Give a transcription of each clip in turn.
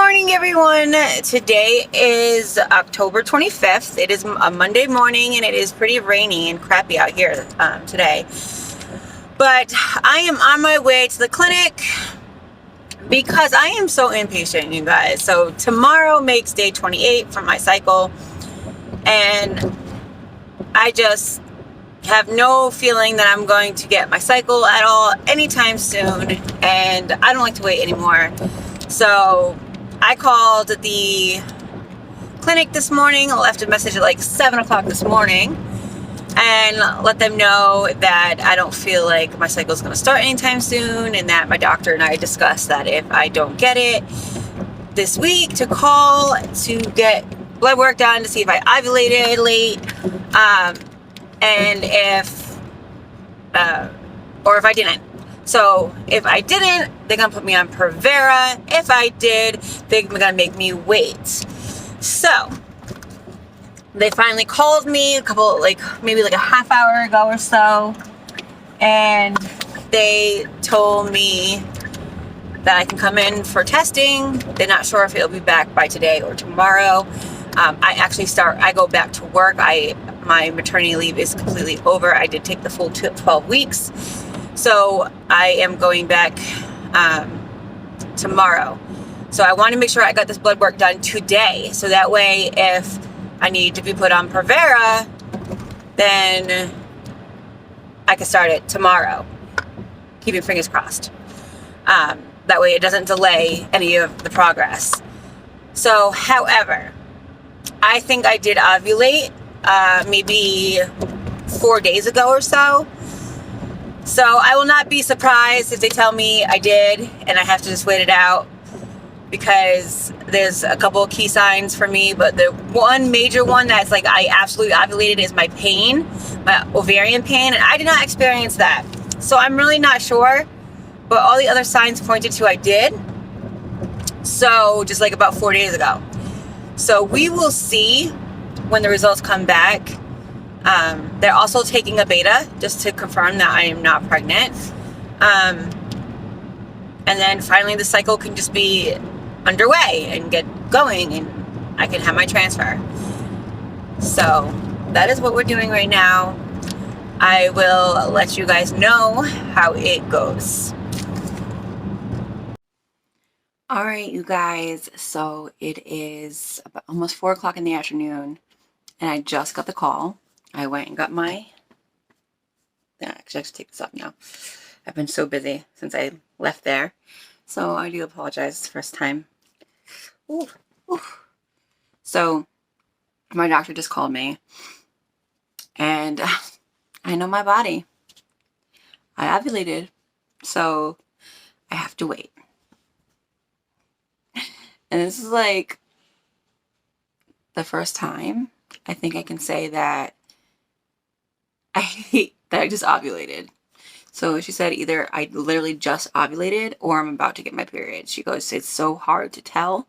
morning, everyone. Today is October 25th. It is a Monday morning, and it is pretty rainy and crappy out here today. But I am on my way to the clinic because I am so impatient, you guys. So tomorrow makes day 28 for my cycle, and I just have no feeling that I'm going to get my cycle at all anytime soon, and I don't like to wait anymore. So I called the clinic this morning. I left a message at like 7 o'clock this morning and let them know that I don't feel like my cycle is going to start anytime soon, and that my doctor and I discussed that if I don't get it this week, to call to get blood work done to see if I ovulated late, and if or if I didn't. So if I didn't, they're going to put me on Provera. If I did, they're going to make me wait. So they finally called me maybe a half hour ago or so, and they told me that I can come in for testing. They're not sure if it'll be back by today or tomorrow. I go back to work. My maternity leave is completely over. I did take the full 12 weeks. So I am going back tomorrow. So I want to make sure I got this blood work done today. So that way, if I need to be put on Provera, then I can start it tomorrow. Keeping fingers crossed. That way it doesn't delay any of the progress. So, however, I think I did ovulate maybe 4 days ago or so. So I will not be surprised if they tell me I did and I have to just wait it out, because there's a couple of key signs for me. But the one major one that's like I absolutely ovulated is my pain, my ovarian pain, and I did not experience that. So I'm really not sure, but all the other signs pointed to I did. So just like about 4 days ago. So we will see when the results come back. They're also taking a beta just to confirm that I am not pregnant. And then finally the cycle can just be underway and get going, and I can have my transfer. So that is what we're doing right now. I will let you guys know how it goes. All right, you guys. So it is about almost 4 o'clock in the afternoon, and I just got the call. I went and got actually I have to take this off now. I've been so busy since I left there. So I do apologize. It's the first time. Ooh. So my doctor just called me, and I know my body. I ovulated, so I have to wait. And this is like the first time I think I can say that I just ovulated. So she said either I literally just ovulated or I'm about to get my period. She goes, it's so hard to tell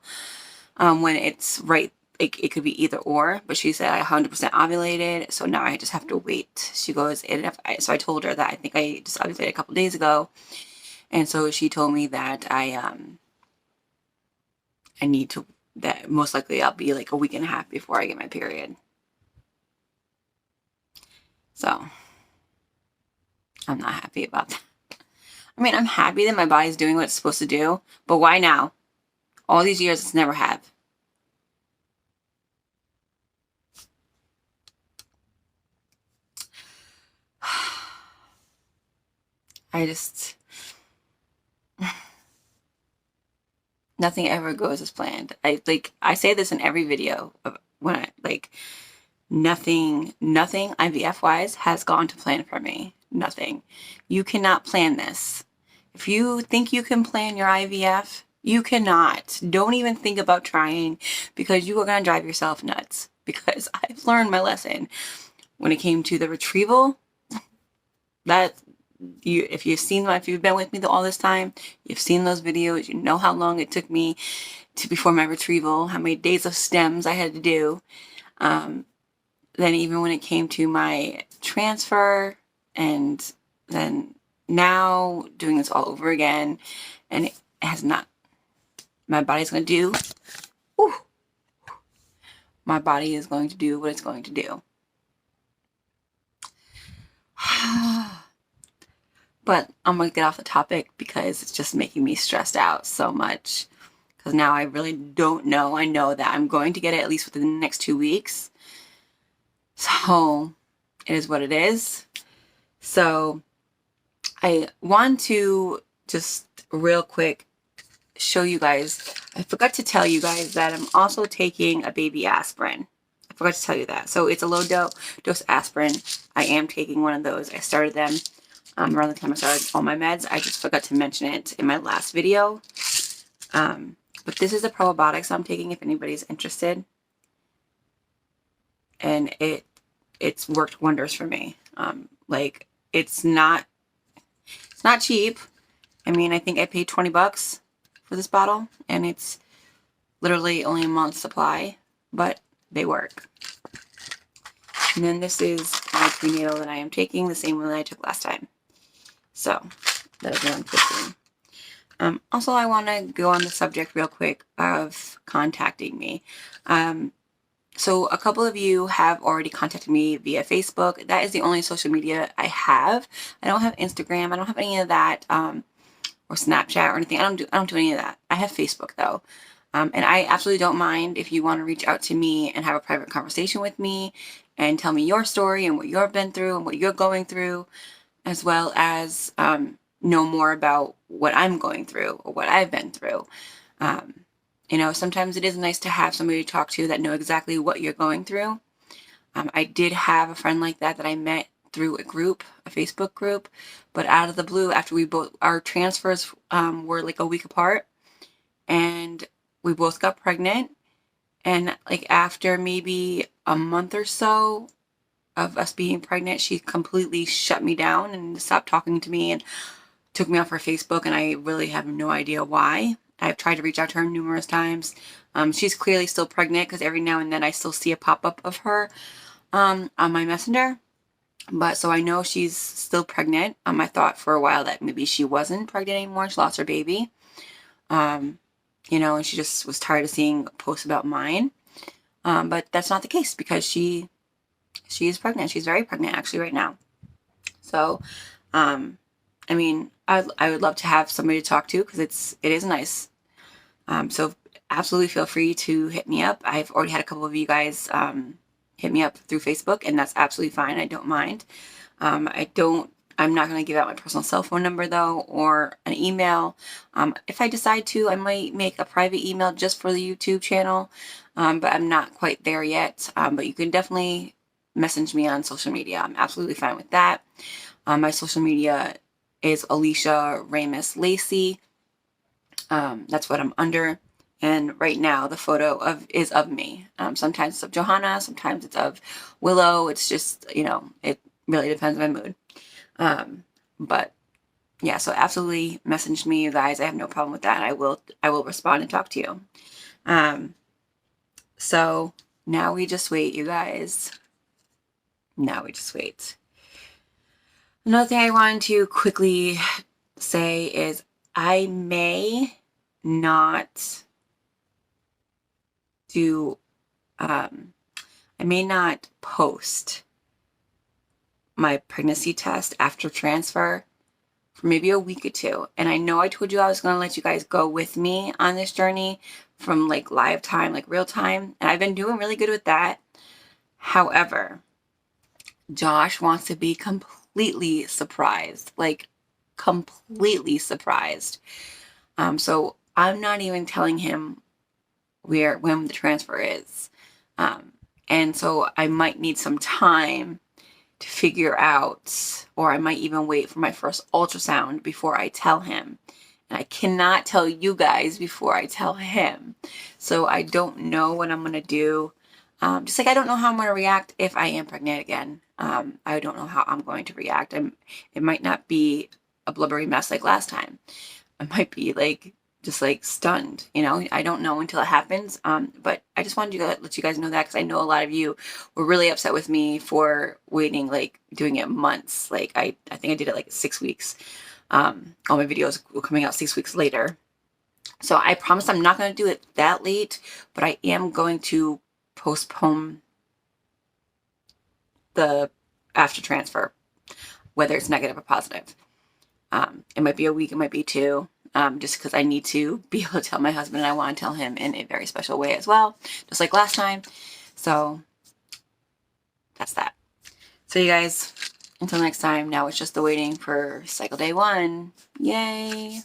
when it's right. It could be either or, but she said I 100% ovulated, so now I just have to wait. She goes, so I told her that I think I just ovulated a couple days ago, and so she told me that I need to, that most likely I'll be like a week and a half before I get my period. So I'm not happy about that. I mean, I'm happy that my body's doing what it's supposed to do, but why now? All these years it's never have. Nothing ever goes as planned. I say this in every video of when nothing IVF wise has gone to plan for me. Nothing. You cannot plan this. If you think you can plan your IVF, you cannot. Don't even think about trying, because you are going to drive yourself nuts. Because I've learned my lesson when it came to the retrieval. If you've been with me all this time, you've seen those videos, you know how long it took me before my retrieval, how many days of stems I had to do. Then even when it came to my transfer, and then now doing this all over again, and it has not my body's going to do, whew, my body is going to do what it's going to do. But I'm going to get off the topic because it's just making me stressed out so much. Because now I really don't know. I know that I'm going to get it at least within the next 2 weeks. So it is what it is. So I want to just real quick show you guys. I forgot to tell you guys that I'm also taking a baby aspirin. I forgot to tell you that. So it's a low dose aspirin. I am taking one of those. I started them around the time I started all my meds. I just forgot to mention it in my last video. But this is a probiotics I'm taking if anybody's interested. And it's worked wonders for me. Like it's not cheap. I mean, I think I paid $20 for this bottle, and it's literally only a month's supply, but they work. And then this is my prenatal that I am taking, the same one that I took last time. So that is what I'm taking. Also, I want to go on the subject real quick of contacting me. So a couple of you have already contacted me via Facebook. That is the only social media I have. I don't have Instagram. I don't have any of that, or Snapchat or anything. I don't do any of that. I have Facebook though. And I absolutely don't mind if you want to reach out to me and have a private conversation with me and tell me your story and what you've been through and what you're going through, as well as know more about what I'm going through or what I've been through. You know, sometimes it is nice to have somebody to talk to that know exactly what you're going through. I did have a friend like that I met through a group, a Facebook group, but out of the blue, after our transfers were like a week apart, and we both got pregnant, and like after maybe a month or so of us being pregnant, she completely shut me down and stopped talking to me and took me off her Facebook, and I really have no idea why. I've tried to reach out to her numerous times. She's clearly still pregnant because every now and then I still see a pop-up of her on my messenger. But so I know she's still pregnant. I thought for a while that maybe she wasn't pregnant anymore. She lost her baby. You know, and she just was tired of seeing posts about mine. But that's not the case because she is pregnant. She's very pregnant actually right now. So, I mean, I would love to have somebody to talk to because it is nice. So absolutely feel free to hit me up. I've already had a couple of you guys hit me up through Facebook, and that's absolutely fine. I don't mind. I'm not going to give out my personal cell phone number though, or an email. If I decide to, I might make a private email just for the YouTube channel, but I'm not quite there yet. But you can definitely message me on social media. I'm absolutely fine with that. My social media is Alicia Ramus Lacey. That's what I'm under. And right now the photo is of me. Sometimes it's of Johanna, sometimes it's of Willow. It's just, you know, it really depends on my mood. But yeah, so absolutely message me, you guys. I have no problem with that. I will respond and talk to you. So now we just wait, you guys. Now we just wait. Another thing I wanted to quickly say is I may not post my pregnancy test after transfer for maybe a week or two. And I know I told you I was going to let you guys go with me on this journey from like live time, like real time. And I've been doing really good with that. However, Josh wants to be completely surprised, like completely surprised. So I'm not even telling him when the transfer is. And so I might need some time to figure out, or I might even wait for my first ultrasound before I tell him. And I cannot tell you guys before I tell him. So I don't know what I'm going to do. Just like I don't know how I'm going to react if I am pregnant again. I don't know how I'm going to react. It might not be a blubbery mess like last time. I might be like just like stunned, you know. I don't know until it happens. But I just wanted to let you guys know that because I know a lot of you were really upset with me for waiting, like doing it months. Like I think I did it like 6 weeks. All my videos were coming out 6 weeks later. So I promise I'm not going to do it that late, but I am going to postpone the after transfer, whether it's negative or positive. It might be a week, it might be two, just because I need to be able to tell my husband, and I want to tell him in a very special way as well, just like last time. So that's that. So you guys, until next time, now it's just the waiting for cycle day 1. Yay!